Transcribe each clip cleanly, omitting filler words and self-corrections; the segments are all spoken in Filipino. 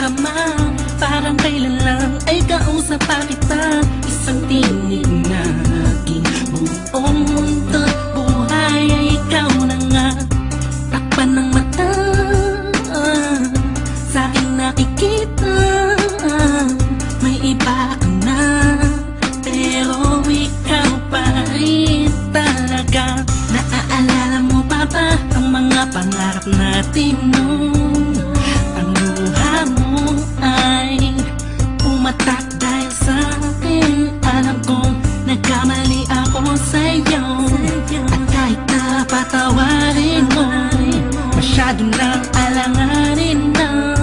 nadarama, parang kailan lang ay kausap pa kita. Isang tinig na aking buong mundo't buhay ay ikaw na nga. Takpan ng mata, sa'king nakikita, may iba ka na, pero ikaw pa rin talaga. Naaalala mo pa ba ang mga pangarap natin noon? Ang luha mo ay umatak dahil sa akin. Alam kong nagkamali ako sa'yo, at kahit na patawarin mo, masyado nang alanganin na.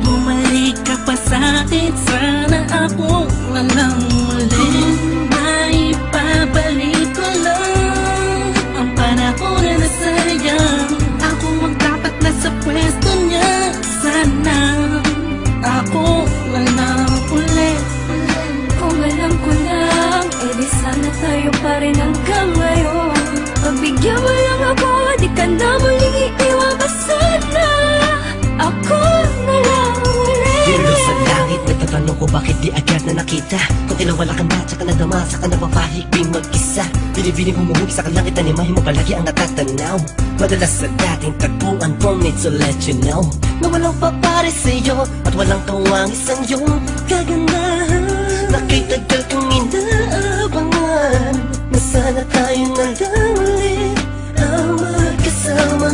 Bumalik ka pa sa'kin, sana ako na lang ulit. May babalik ko lang ang panahon na nasayang. Ako ang dapat nasa pwesto niya, sana ako na lang ulit. Kung alam ko lang, edi sana tayo pa rin hanggang ngayon. Pagbigyan mo lang ako, di ka na muling iiwan pa sana. Ako na lang ulit. Dilo sa langit, nagtatanong ko bakit di agad na nakita. Kung tinawala ka na, tsaka nadama, saka napapahigping mag-isa. Binibining humuhuli sa kalangit na nimahin mo palagi ang natatanaw. Madalas sa dating tagpuan ko, need to let you know na walang papare sa'yo at walang kawang isang iyong kagandahan. Na kay tagal kong inaabangan, na sana tayo na lang ulit ang magkasama.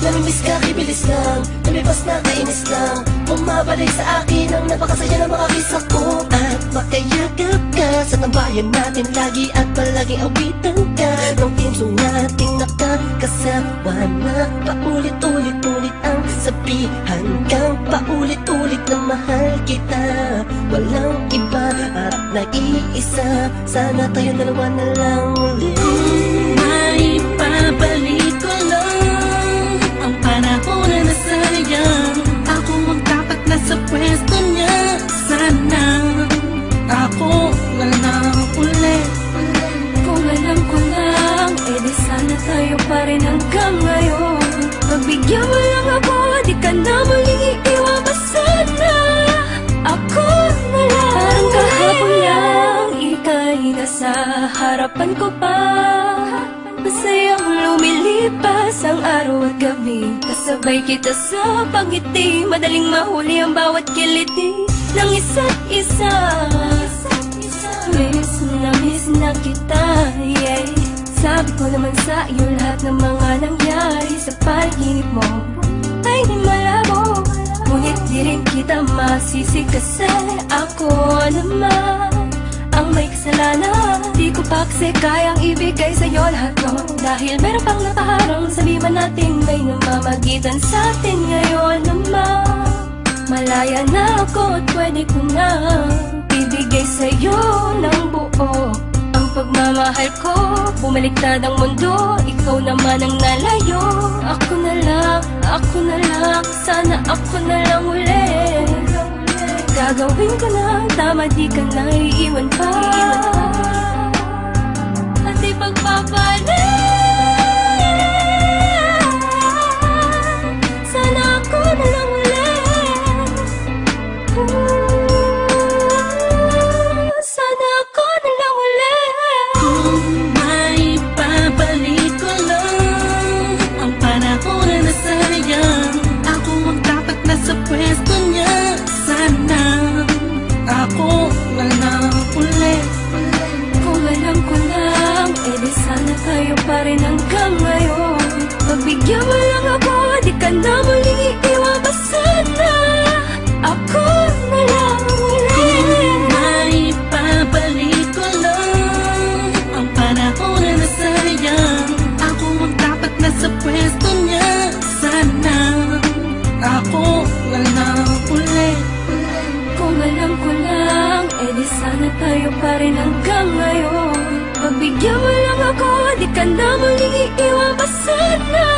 Namimiss ka, kibilis lang, namibas na kainis lang. Bumabalik sa akin ang napakasaya ng mga kisa ko. At makayagap ka sa tambayan natin lagi, at palaging awitan ka ng timsong nating nakakasama na paulit-ulit-ulit ang sabihan kang paulit-ulit na mahal kita. Walang iba at nag-iisa, sana tayo dalawa na lang ulit. May babalik ko lang ang panahon na nasayang. Ako ang dapat nasa pwesto niya, sana ako na lang ulit. Kung alam ko lang, edi sana tayo pa rin hanggang ngayon. Pagbigyan mo lang ako, di ka na muling iiwan pa sana. Ako na lang. Parang kahapon lang, ika'y nasa harapan ko pa. Masayang lumilipas ang araw at gabi. Kasabay kita sa pangiti, madaling mahuli ang bawat kiliti ng isa't isa. Miss na kita, yeah. Sabi ko naman sa iyo lahat ng mga nangyari sa panaginip mo ay di malabo. Ngunit di rin kita masisi kasi ako naman ang may kasalanan. Di ko pa kasi kayang ibigay sa'yo lahat ko, dahil meron pang nakaharang. Sabihin natin may namamagitan sa atin ngayon naman. Malaya na ako at pwede ko na ibigay sa'yo ng buo ang pagmamahal ko. Bumaliktad ang mundo, ikaw naman ang nalayo. Ako na lang, sana ako na lang ulit. Gagawin ko na tama, di ka na iiwan pa. At di pagpapalit, sana ako na lang ulit. Sana ako na lang ulit. Kung may babalik ko lang ang panahon na nasayang. Ako ang dapat nasa pwesto niya, sana ako na lang ulit. Kung alam ko lang, edi sana tayo pa rin hanggang ngayon. Pagbigyan mo lang ako, di ka na muling iiwan pa sana. Ako na lang ulit. May babalik ko lang ang panahon na nasayang. Ako ang dapat nasa pwesto niya, sana ako na lang ulit. Kung alam ko lang, edi sana tayo pa rin hanggang ngayon. Pagbigyan mo lang ako, di ka na muling iiwan pa sana.